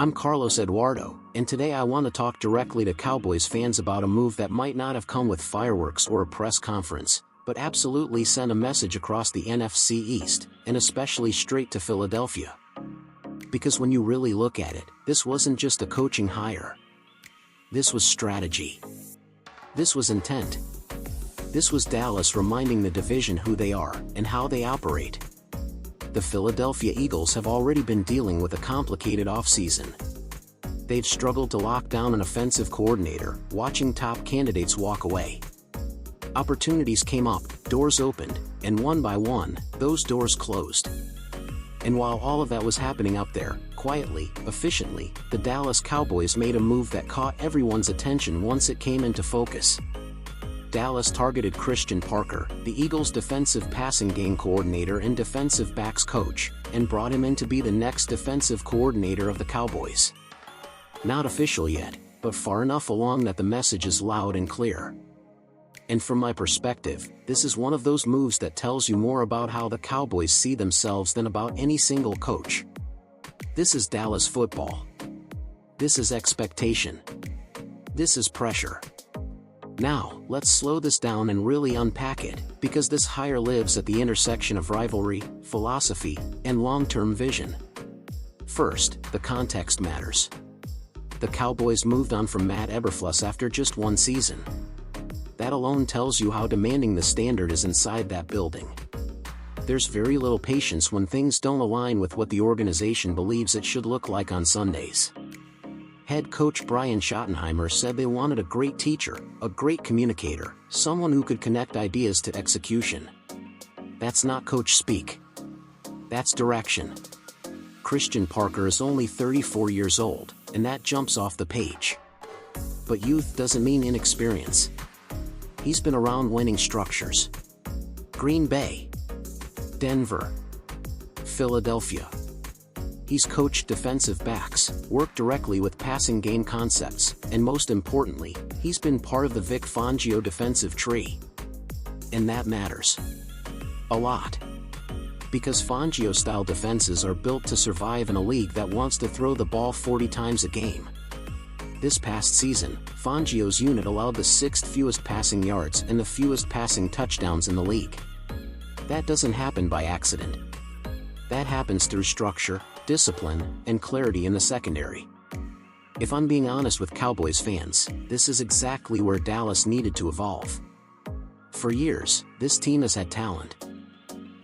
I'm Carlos Eduardo, and today I want to talk directly to Cowboys fans about a move that might not have come with fireworks or a press conference, but absolutely sent a message across the NFC East, and especially straight to Philadelphia. Because when you really look at it, this wasn't just a coaching hire. This was strategy. This was intent. This was Dallas reminding the division who they are and how they operate. The Philadelphia Eagles have already been dealing with a complicated offseason. They've struggled to lock down an offensive coordinator, watching top candidates walk away. Opportunities came up, doors opened, and one by one, those doors closed. And while all of that was happening up there, quietly, efficiently, the Dallas Cowboys made a move that caught everyone's attention once it came into focus. Dallas targeted Christian Parker, the Eagles' defensive passing game coordinator and defensive backs coach, and brought him in to be the next defensive coordinator of the Cowboys. Not official yet, but far enough along that the message is loud and clear. And from my perspective, this is one of those moves that tells you more about how the Cowboys see themselves than about any single coach. This is Dallas football. This is expectation. This is pressure. Now, let's slow this down and really unpack it, because this hire lives at the intersection of rivalry, philosophy, and long-term vision. First, the context matters. The Cowboys moved on from Matt Eberflus after just one season. That alone tells you how demanding the standard is inside that building. There's very little patience when things don't align with what the organization believes it should look like on Sundays. Head coach Brian Schottenheimer said they wanted a great teacher, a great communicator, someone who could connect ideas to execution. That's not coach speak. That's direction. Christian Parker is only 34 years old, and that jumps off the page. But youth doesn't mean inexperience. He's been around winning structures. Green Bay, Denver, Philadelphia. He's coached defensive backs, worked directly with passing game concepts, and most importantly, he's been part of the Vic Fangio defensive tree. And that matters a lot. Because Fangio-style defenses are built to survive in a league that wants to throw the ball 40 times a game. This past season, Fangio's unit allowed the 6th fewest passing yards and the fewest passing touchdowns in the league. That doesn't happen by accident. That happens through structure, discipline, and clarity in the secondary. If I'm being honest with Cowboys fans, this is exactly where Dallas needed to evolve. For years, this team has had talent.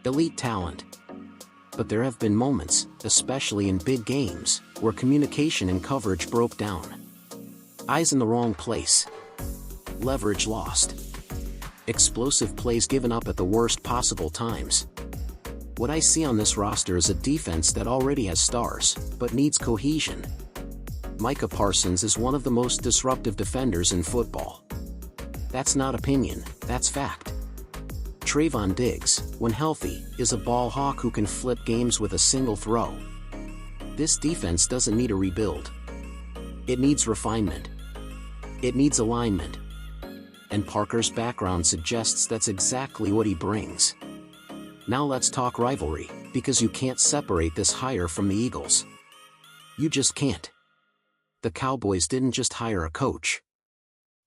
Elite talent. But there have been moments, especially in big games, where communication and coverage broke down. Eyes in the wrong place. Leverage lost. Explosive plays given up at the worst possible times. What I see on this roster is a defense that already has stars, but needs cohesion. Micah Parsons is one of the most disruptive defenders in football. That's not opinion, that's fact. Trayvon Diggs, when healthy, is a ball hawk who can flip games with a single throw. This defense doesn't need a rebuild. It needs refinement. It needs alignment. And Parker's background suggests that's exactly what he brings. Now let's talk rivalry, because you can't separate this hire from the Eagles. You just can't. The Cowboys didn't just hire a coach.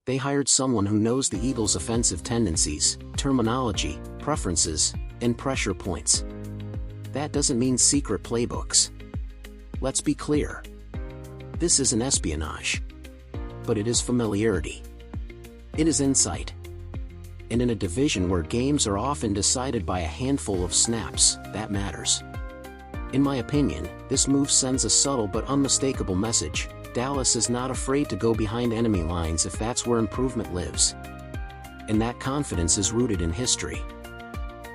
They hired someone who knows the Eagles' offensive tendencies, terminology, preferences, and pressure points. That doesn't mean secret playbooks. Let's be clear. This isn't espionage. But it is familiarity. It is insight. And in a division where games are often decided by a handful of snaps, that matters. In my opinion, this move sends a subtle but unmistakable message. Dallas is not afraid to go behind enemy lines if that's where improvement lives. And that confidence is rooted in history.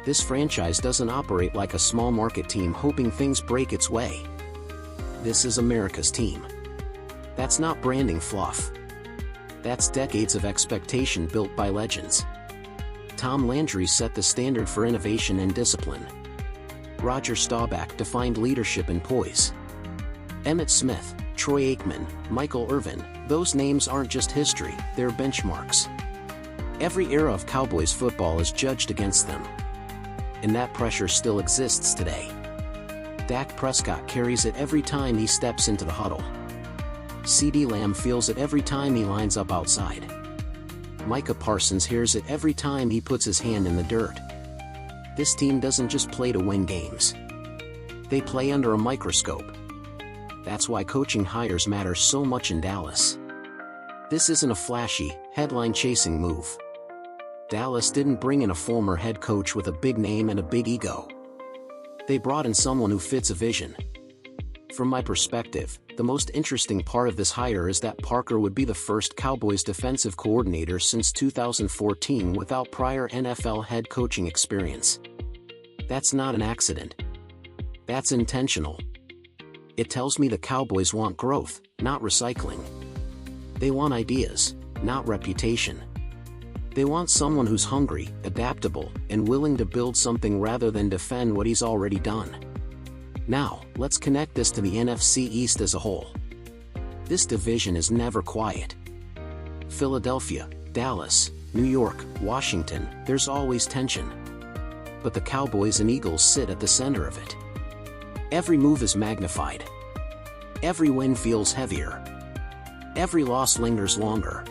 This franchise doesn't operate like a small market team hoping things break its way. This is America's team. That's not branding fluff. That's decades of expectation built by legends. Tom Landry set the standard for innovation and discipline. Roger Staubach defined leadership and poise. Emmitt Smith, Troy Aikman, Michael Irvin, those names aren't just history, they're benchmarks. Every era of Cowboys football is judged against them. And that pressure still exists today. Dak Prescott carries it every time he steps into the huddle. CeeDee Lamb feels it every time he lines up outside. Micah Parsons hears it every time he puts his hand in the dirt. This team doesn't just play to win games. They play under a microscope. That's why coaching hires matter so much in Dallas. This isn't a flashy, headline-chasing move. Dallas didn't bring in a former head coach with a big name and a big ego. They brought in someone who fits a vision. From my perspective, the most interesting part of this hire is that Parker would be the first Cowboys defensive coordinator since 2014 without prior NFL head coaching experience. That's not an accident. That's intentional. It tells me the Cowboys want growth, not recycling. They want ideas, not reputation. They want someone who's hungry, adaptable, and willing to build something rather than defend what he's already done. Now, let's connect this to the NFC East as a whole. This division is never quiet. Philadelphia, Dallas, New York, Washington, there's always tension. But the Cowboys and Eagles sit at the center of it. Every move is magnified. Every win feels heavier. Every loss lingers longer.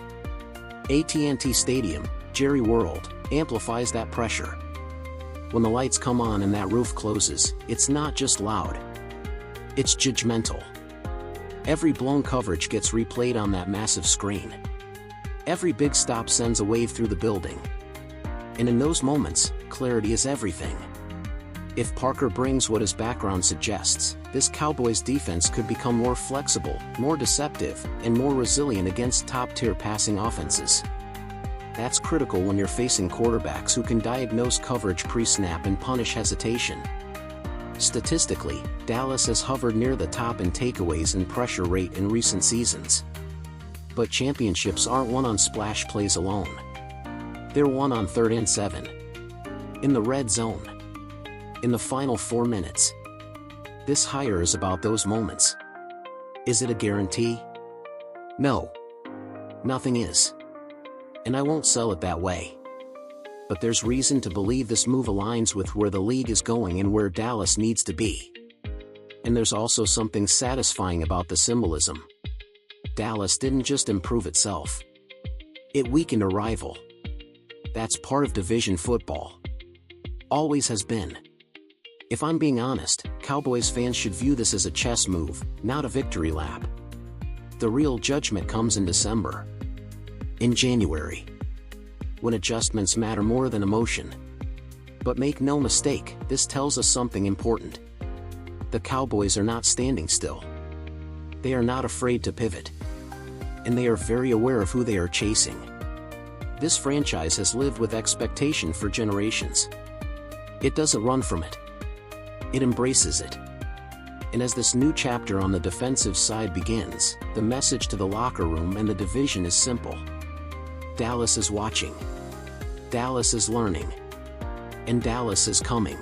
AT&T Stadium, Jerry World, amplifies that pressure. When the lights come on and that roof closes, it's not just loud. It's judgmental. Every blown coverage gets replayed on that massive screen. Every big stop sends a wave through the building. And in those moments, clarity is everything. If Parker brings what his background suggests, this Cowboys defense could become more flexible, more deceptive, and more resilient against top-tier passing offenses. That's critical when you're facing quarterbacks who can diagnose coverage pre-snap and punish hesitation. Statistically, Dallas has hovered near the top in takeaways and pressure rate in recent seasons. But championships aren't won on splash plays alone. They're won on 3rd and 7. In the red zone. In the final 4 minutes. This hire is about those moments. Is it a guarantee? No. Nothing is. And I won't sell it that way. But there's reason to believe this move aligns with where the league is going and where Dallas needs to be. And there's also something satisfying about the symbolism. Dallas didn't just improve itself. It weakened a rival. That's part of division football. Always has been. If I'm being honest, Cowboys fans should view this as a chess move, not a victory lap. The real judgment comes in December. In January. When adjustments matter more than emotion. But make no mistake, this tells us something important. The Cowboys are not standing still. They are not afraid to pivot. And they are very aware of who they are chasing. This franchise has lived with expectation for generations. It doesn't run from it. It embraces it. And as this new chapter on the defensive side begins, the message to the locker room and the division is simple. Dallas is watching. Dallas is learning. And Dallas is coming.